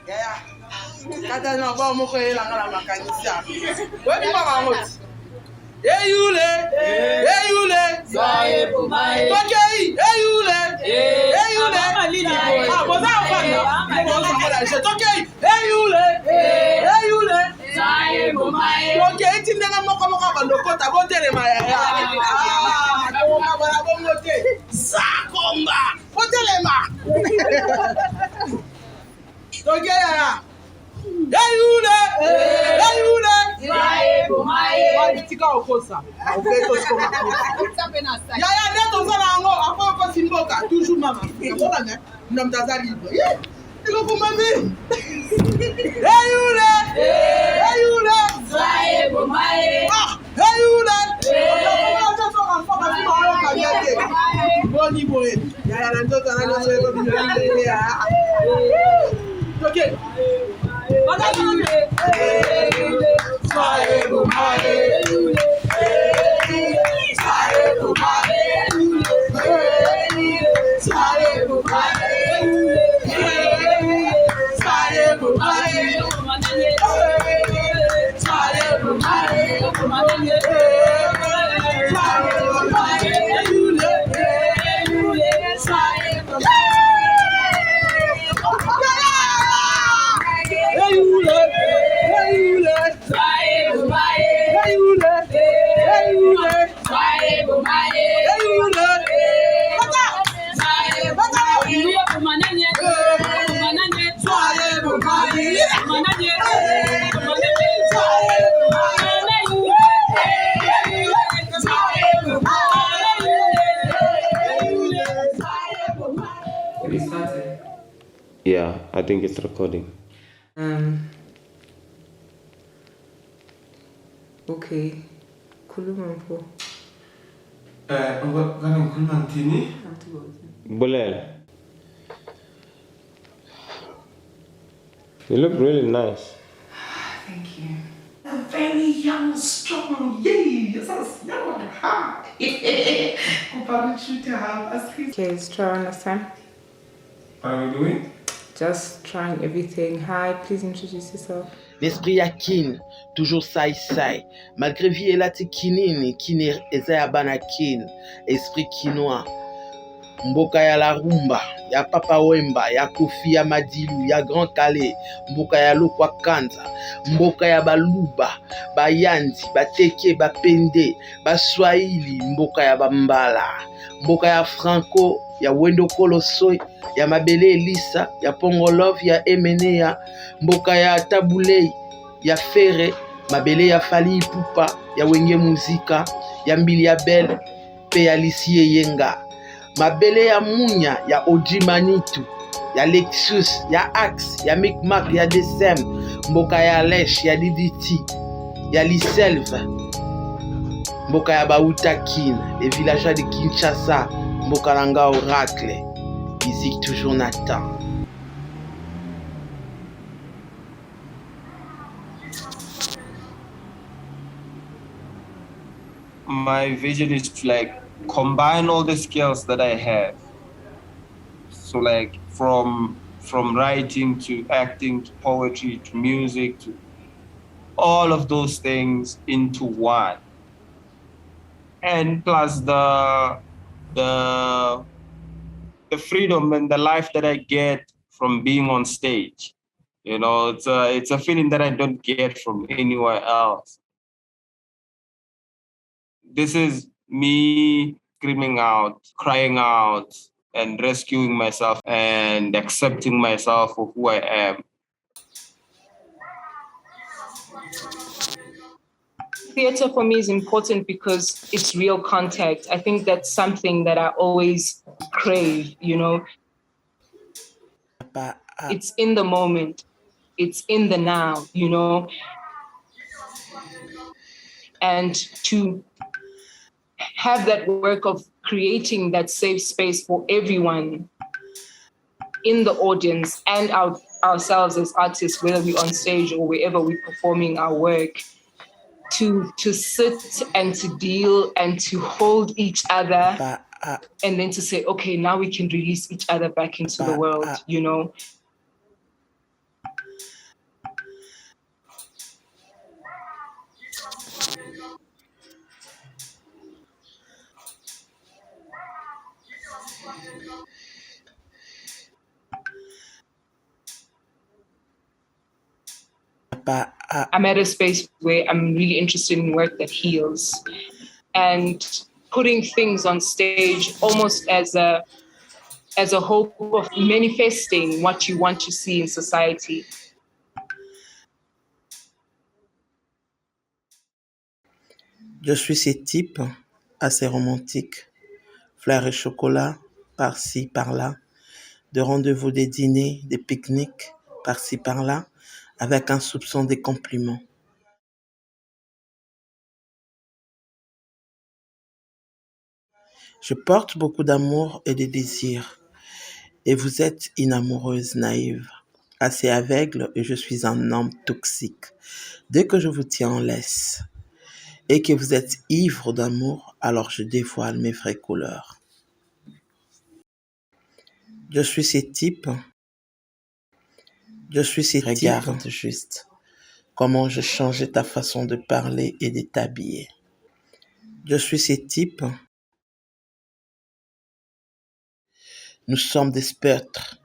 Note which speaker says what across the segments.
Speaker 1: Yeah. Kata na ba mo ko ilanga la makanisa. Wadi mama mo. Eyule.
Speaker 2: Zaye bumaye.
Speaker 1: Okay, eyule. Ah, boza afanya. Okay, eyule.
Speaker 2: Zaye bumaye.
Speaker 1: Okay, itinda na moko bandokota botere maya. Ah, ko ka bara bomote. Sakomba. Botelema. Okay, ya. Eyule.
Speaker 2: Zaye bumaye.
Speaker 1: Wabitika okosa. Obeto skoma. Ya ndeto sana ngo akoko simboka toujours mama. Ngona ne? Ndamtazali. Ilo kumami. Eyule.
Speaker 2: Zaye bumaye.
Speaker 1: Ah, eyule. Boni boy. Ya ndoto sana ngo sebo binyo ya. Okay.
Speaker 3: Yeah, I think it's recording.
Speaker 4: Okay. Kulumampo.
Speaker 5: Ganang kulmantini?
Speaker 3: Bulel. You look really nice.
Speaker 4: Thank you.
Speaker 5: A very young, strong, yay! Yes, young. Ha!
Speaker 4: Okay, let's try one last time.
Speaker 5: What are we doing?
Speaker 4: Just trying everything. Hi, please introduce yourself.
Speaker 1: L'esprit ya kin, toujours sai. Malgré vie elati kinini, kini ezaya bana kin, esprit kinois. Mboka ya la rumba, ya Papa Wemba, ya Kofi ya Madilu, ya Grand Calais, mboka ya Lokwa Kanza, mboka ya Baluba, Bayanzi, Bateke, Bapende, Baswahili, mboka ya Bambala, mboka ya Franco, ya Wendo Kolosoi, ya Mabele Elisa, ya Pongolov, ya Emenea, mboka ya Tabulei, ya Fere, Mabele ya Fali Ipupa, ya Wenge Muzika, ya Mbili ya Bel, pe ya Lisie Yenga. Mabele ya Munya, ya Ojimanitu, ya Lexus, ya Axe, ya Micmac, ya Desem, mboka ya Lesh, ya Liditi, ya Liselve, mboka ya Bautakin, les villageois de Kinshasa, mboka nanga Oracle, musique toujours Nathan.
Speaker 6: My vision is to combine all the skills that I have. So from writing to acting to poetry to music to all of those things into one. And plus the freedom and the life that I get from being on stage. You know, it's a feeling that I don't get from anywhere else. This is me screaming out, crying out, and rescuing myself and accepting myself for who I am.
Speaker 4: Theatre for me is important because it's real contact. I think that's something that I always crave, you know. It's in the moment. It's in the now, you know. And to have that work of creating that safe space for everyone in the audience and ourselves as artists, whether we're on stage or wherever we're performing our work, to sit and to deal and to hold each other and then to say, okay, now we can release each other back into the world, you know. I'm at a space where I'm really interested in work that heals and putting things on stage almost as a hope of manifesting what you want to see in society.
Speaker 1: Je suis ces types assez romantiques, fleurs et chocolat, par-ci, par-là, de rendez-vous, des dîners, des pique-niques, par-ci, par-là, avec un soupçon des compliments. Je porte beaucoup d'amour et de désirs, et vous êtes une amoureuse naïve, assez aveugle, et je suis un homme toxique. Dès que je vous tiens en laisse, et que vous êtes ivre d'amour, alors je dévoile mes vraies couleurs. Je suis ces types. Regarde juste comment je changeais ta façon de parler et de t'habiller. Je suis ces types. Nous sommes des spectres,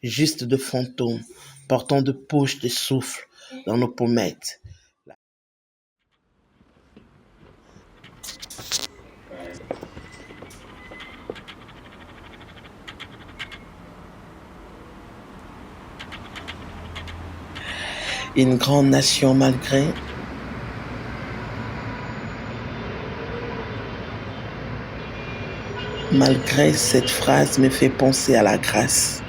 Speaker 1: juste de fantômes, portant de poches de souffle dans nos pommettes. Une grande nation malgré cette phrase me fait penser à la grâce.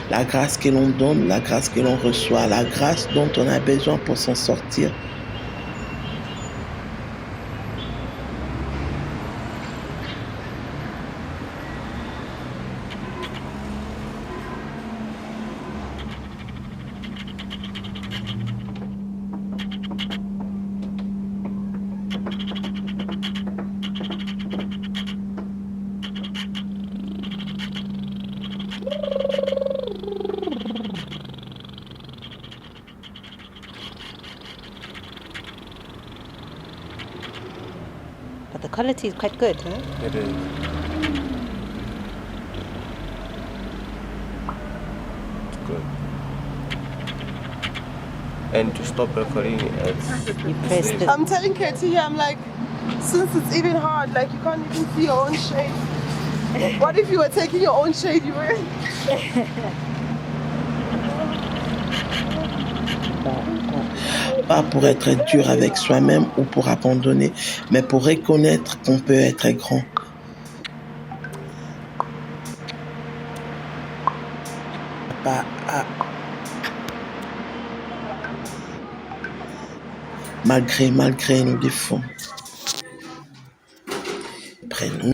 Speaker 1: La grâce que l'on donne, la grâce que l'on reçoit, la grâce dont on a besoin pour s'en sortir.
Speaker 7: But the quality is quite good, huh?
Speaker 3: It is. It's good. And to stop recording,
Speaker 7: You pressed it.
Speaker 8: I'm telling Katie, I'm like, since it's even hard, like you can't even see your own shade. What if you were taking your own shade? You were.
Speaker 1: Pas pour être dur avec soi-même ou pour abandonner, mais pour reconnaître qu'on peut être grand. Malgré nos défauts. Après-nous.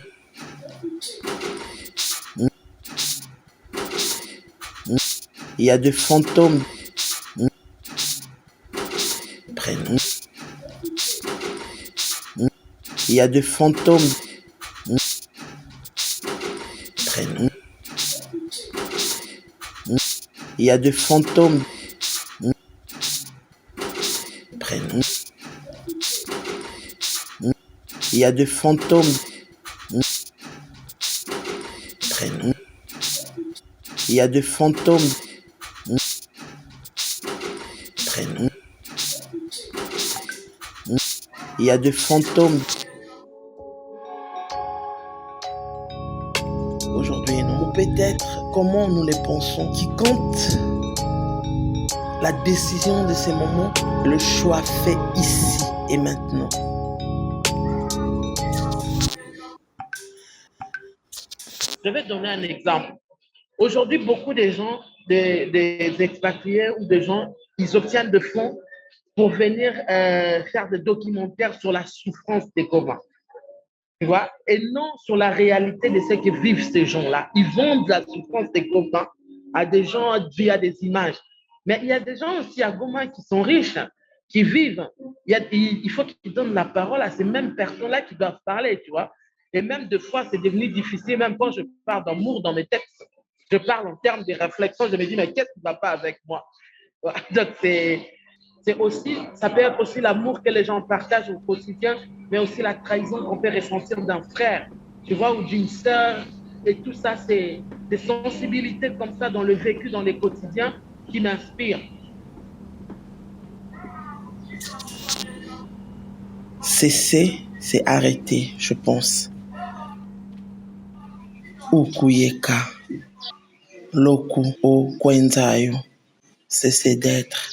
Speaker 1: Il y a des fantômes. Après-nous. Il y a des fantômes. Après-nous. Il y a des fantômes. Après-nous. Il y a des fantômes. Après-nous. Il y a des fantômes. Après-nous. Il y a des fantômes. Aujourd'hui, non. Ou peut-être comment nous les pensons, qui compte la décision de ces moments, le choix fait ici et maintenant. Je vais donner un exemple. Aujourd'hui, beaucoup de gens, des expatriés ou des gens, ils obtiennent des fonds pour venir faire des documentaires sur la souffrance des Goma. Tu vois, et non sur la réalité de ce que vivent ces gens-là. Ils vendent la souffrance des Goma à des gens via des images. Mais il y a des gens aussi à Goma qui sont riches, qui vivent. Il faut qu'ils donnent la parole à ces mêmes personnes-là qui doivent parler, tu vois. Et même des fois, c'est devenu difficile, même quand je parle d'amour dans mes textes, je parle en termes de réflexion, je me dis, mais qu'est-ce qui ne va pas avec moi? Voilà. Donc, c'est aussi, ça peut être aussi l'amour que les gens partagent au quotidien, mais aussi la trahison qu'on peut ressentir d'un frère, tu vois, ou d'une sœur. Et tout ça, c'est des sensibilités comme ça dans le vécu, dans les quotidiens, qui m'inspirent. Cesser, c'est arrêter, je pense. Ukuyeka, loku o kwenzayo, cesser d'être.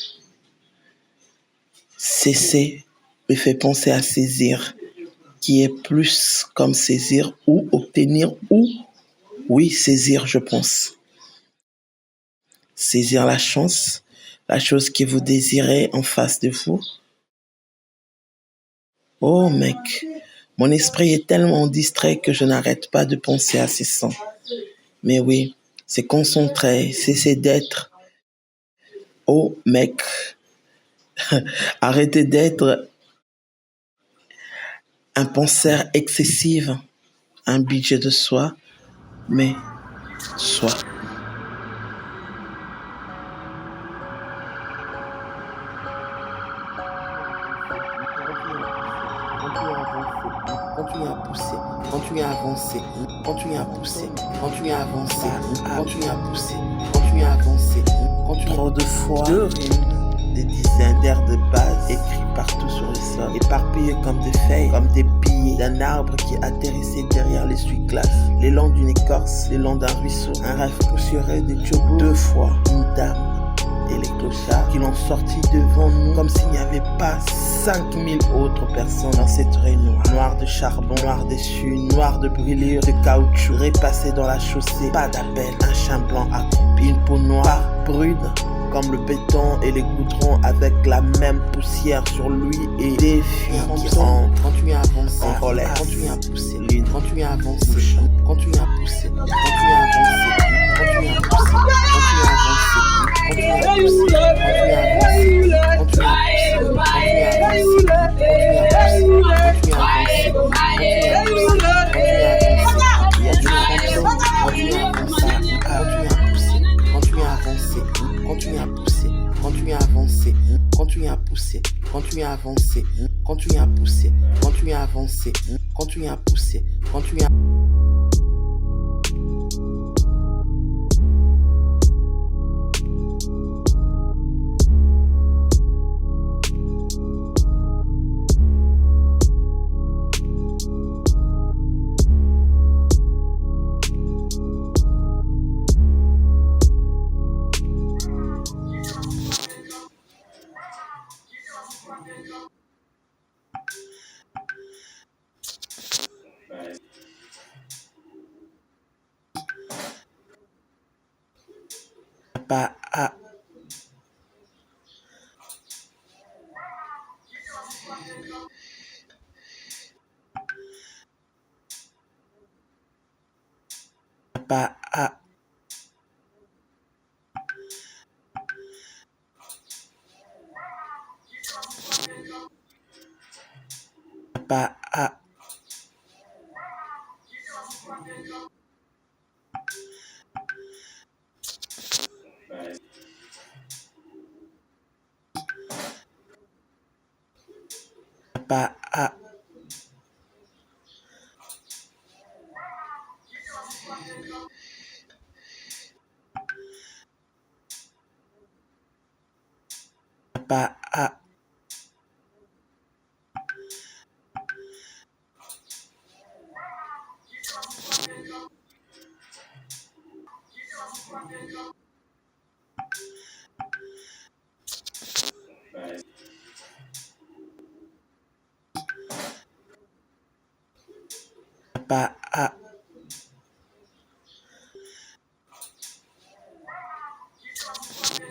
Speaker 1: Cesser me fait penser à saisir, qui est plus comme saisir ou obtenir ou, oui, saisir, je pense. Saisir la chose que vous désirez en face de vous. Oh mec, mon esprit est tellement distrait que je n'arrête pas de penser à ces sons. Mais oui, c'est concentrer, cesser d'être. Oh mec, arrêtez d'être un penseur excessif, un budget de soi, mais soi. Continue à pousser, continue à avancer, continue à pousser, continue à avancer, continue à pousser, continue à avancer, continue. Trop de fois, de rimes, des dizaines d'airs de base écrits partout sur le sol, éparpillés comme des feuilles, comme des piliers d'un arbre qui atterrissait derrière l'essuie-glace, l'élan d'une écorce, l'élan d'un ruisseau, un rêve poussiéreux de Djobo. 2 fois, une dame et les clochards qui l'ont sorti devant nous comme s'il n'y avait pas 5000 autres personnes dans cette rue noire. Noire de charbon, noire déçu, noire de brûlure, de caoutchouc, repassé dans la chaussée, pas d'appel, un chien blanc accroupi, une peau noire, brune comme le béton et les goudrons avec la même poussière sur lui et des filles qui entrent. Continue à avancer, en relais, continue à pousser, lune, continue à avancer, continue à pousser, continue à avancer, continue à pousser, continue à avancer. Continue à pousser, continue à avancer, continue à pousser, continue à avancer, continue à pousser, continue à avancer, continue à pousser, continue à avancer, continue à pousser, continue à pas à pas à pas à pas à pas à pas